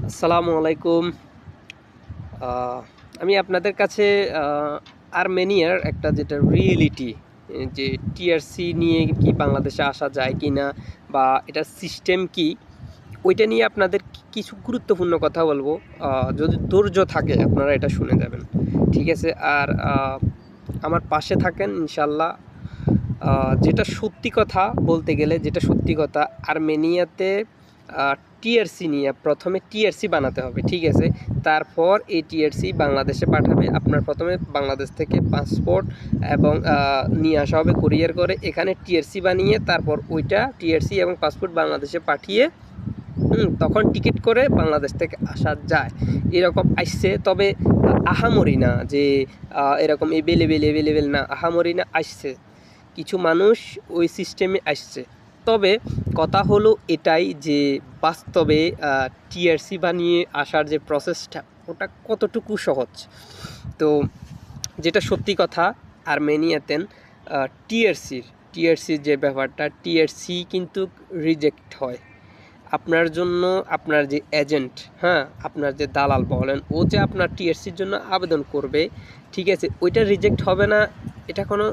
আসসালামু আলাইকুম। আহ, আমি আপনাদের কাছে আর্মেনিয়ার একটা যেটা রিয়েলিটি, যে টিআরসি নিয়ে কি বাংলাদেশে আসা যায় কি না, বা এটার সিস্টেম কি, ওইটা নিয়ে আপনাদের কিছু গুরুত্বপূর্ণ কথা বলবো। যদি ধৈর্য থাকে আপনারা এটা শুনে যাবেন, ঠিক আছে? আর আমার পাশে থাকেন ইনশাল্লাহ। যেটা সত্যি কথা বলতে গেলে, যেটা সত্যি কথা, আর্মেনিয়াতে টিআরসি নিয়ে প্রথমে টিআরসি বানাতে হবে, ঠিক আছে? তারপর এই টিআরসি বাংলাদেশে পাঠাবে। আপনার প্রথমে বাংলাদেশ থেকে পাসপোর্ট এবং নিয়ে আসা হবে কুরিয়ার করে, এখানে টিআরসি বানিয়ে তারপর ওইটা টিআরসি এবং পাসপোর্ট বাংলাদেশে পাঠিয়ে তখন টিকিট করে বাংলাদেশ থেকে আসা যায়। এরকম আসছে, তবে আহামরি না যে এরকম এভেলেবেল না, আহামরি না, আসছে কিছু মানুষ ওই সিস্টেমে আসছে। তবে কথা হলো এটাই যে বাস্তবে টিআরসি বানিয়ে আসার যে প্রসেসটা, ওটা কতটুকু সহজ। তো যেটা সত্যি কথা, আর্মেনিয়াতেন টিআরসির যে ব্যাপারটা, টিআরসি কিন্তু রিজেক্ট হয় আপনার জন্য। আপনার যে এজেন্ট, হ্যাঁ, আপনার যে দালাল বলেন, ও যে আপনার টিআরসির জন্য আবেদন করবে, ঠিক আছে, ওইটা রিজেক্ট হবে না। এটা কোনো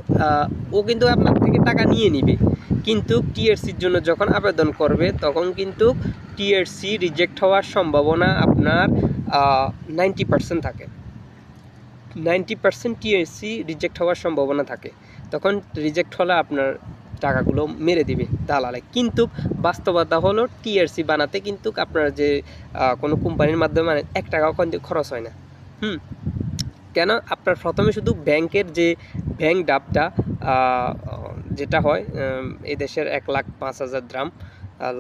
ও কিন্তু আপনার থেকে টাকা নিয়ে নিবে, কিন্তু টিআরসির জন্য যখন আবেদন করবে তখন কিন্তু টিআরসি রিজেক্ট হওয়ার সম্ভাবনা আপনার 90% থাকে। 90% টিআরসি রিজেক্ট হওয়ার সম্ভাবনা থাকে। তখন রিজেক্ট হলে আপনার টাকাগুলো মেরে দিবে দালালে। কিন্তু বাস্তবতা হলো টিআরসি বানাতে কিন্তু আপনার যে কোনো কোম্পানির মাধ্যমে মানে 1 টাকাও খরচ হয় না। কেন? আপনার প্রথমে শুধু ব্যাংকের যে ব্যাংক ডাবটা যেটা হয় এই দেশের 1,05,000 দ্রাম,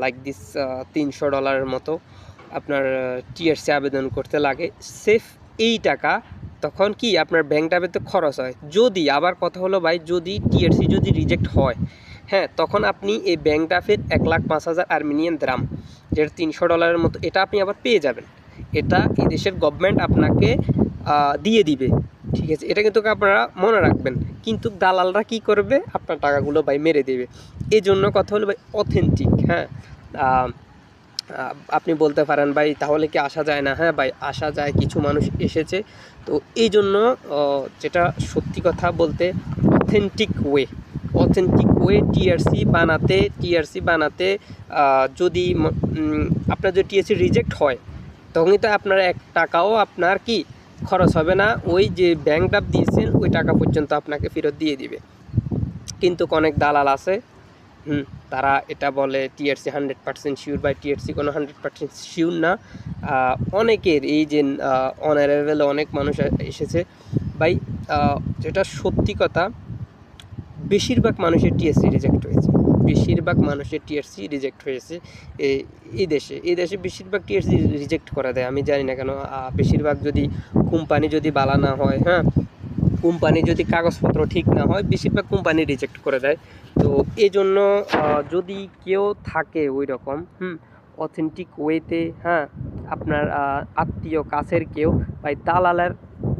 লাইক দিস $300 মতো আপনার টিআরসি আবেদন করতে লাগে। সেফ এই টাকা তখন কি আপনার ব্যাংক ডাবেতে খরচ হয়। যদি আবার কথা হলো ভাই, যদি টিআরসি যদি রিজেক্ট হয়, হ্যাঁ, তখন আপনি এই ব্যাংক ড্রাফের 1,05,000 আর্মেনিয়ান দ্রাম, যেটা $300 মতো, এটা আপনি আবার পেয়ে যাবেন। এটা এই দেশের গভর্নমেন্ট আপনাকে দিয়ে দিবে, ঠিক আছে? এটা কিন্তু আপনারা মনে রাখবেন। কিন্তু দালালরা কি করবে, আপনার টাকাগুলো ভাই মেরে দেবে। এই জন্য কথা হলো ভাই, অথেন্টিক, হ্যাঁ। আপনি বলতে পারেন ভাই তাহলে কি আসা যায় না? হ্যাঁ ভাই, আসা যায়, কিছু মানুষ এসেছে। তো এই জন্য যেটা সত্যি কথা বলতে, অথেন্টিক ওয়ে টিআরসি বানাতে যদি আপনার যদি টিআরসি রিজেক্ট হয়, তখনই তো আপনার 1 টাকাও আপনার কি খরচ হবে না। ওই যে ব্যাংক ড্রাফট দিয়েছেন ওই টাকা পর্যন্ত আপনাকে ফেরত দিয়ে দিবে। কিন্তু অনেক দালাল আছে, তারা এটা বলে টিআরসি 100% শিওর, বাই টিআরসি কোনো 100% শিওর না। অনেকের এই যে অনারেবল অনেক মানুষ এসেছে ভাই, যেটা সত্যি কথা, বেশিরভাগ মানুষের টিএসসি রিজেক্ট হয়েছে। এই দেশে বেশিরভাগ টিএসসি রিজেক্ট করে দেয়। আমি জানি না কেন। বেশিরভাগ যদি কোম্পানি যদি বালা না হয়, হ্যাঁ, কোম্পানি যদি কাগজপত্র ঠিক না হয়, বেশিরভাগ কোম্পানি রিজেক্ট করে দেয়। তো এই জন্য যদি কেউ থাকে ওই রকম অথেন্টিক ওয়েতে, হ্যাঁ, আপনার আত্মীয় কাছের কেউ, ভাই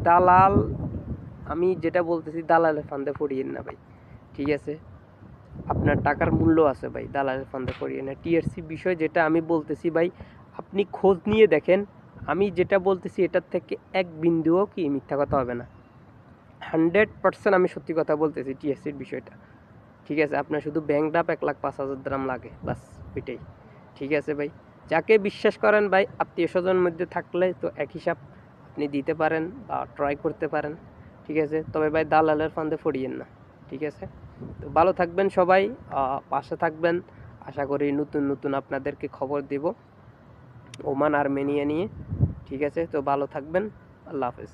দালাল, আমি যেটা বলতেছি, দালালের ফান্দে পড়িয়েন না ভাই, ঠিক আছে? আপনার টাকার মূল্য আছে ভাই, দালালের ফান্দে পড়িয়ে না। টিআরসি বিষয় যেটা আমি বলতেছি ভাই, আপনি খোঁজ নিয়ে দেখেন। আমি যেটা বলতেছি এটার থেকে এক বিন্দুও কি মিথ্যা কথা হবে না। 100% আমি সত্যি কথা বলতেছি টিএসসির বিষয়টা, ঠিক আছে? আপনার শুধু ব্যাংক ড্রাফট 1,05,000 দ্রাম লাগে, বাস, ওইটাই, ঠিক আছে ভাই? যাকে বিশ্বাস করেন ভাই, আত্মীয় স্বজনের মধ্যে থাকলে তো এক হিসাব আপনি দিতে পারেন বা ট্রাই করতে পারেন, ঠিক আছে? তবে ভাই দালালের ফান্দে পড়িয়েন না, ঠিক আছে? তো ভালো থাকবেন সবাই, পাশে থাকবেন। আশা করি নতুন নতুন আপনাদেরকে খবর দেব ওমান আর্মেনিয়া নিয়ে, ঠিক আছে? তো ভালো থাকবেন। আল্লাহ হাফেজ।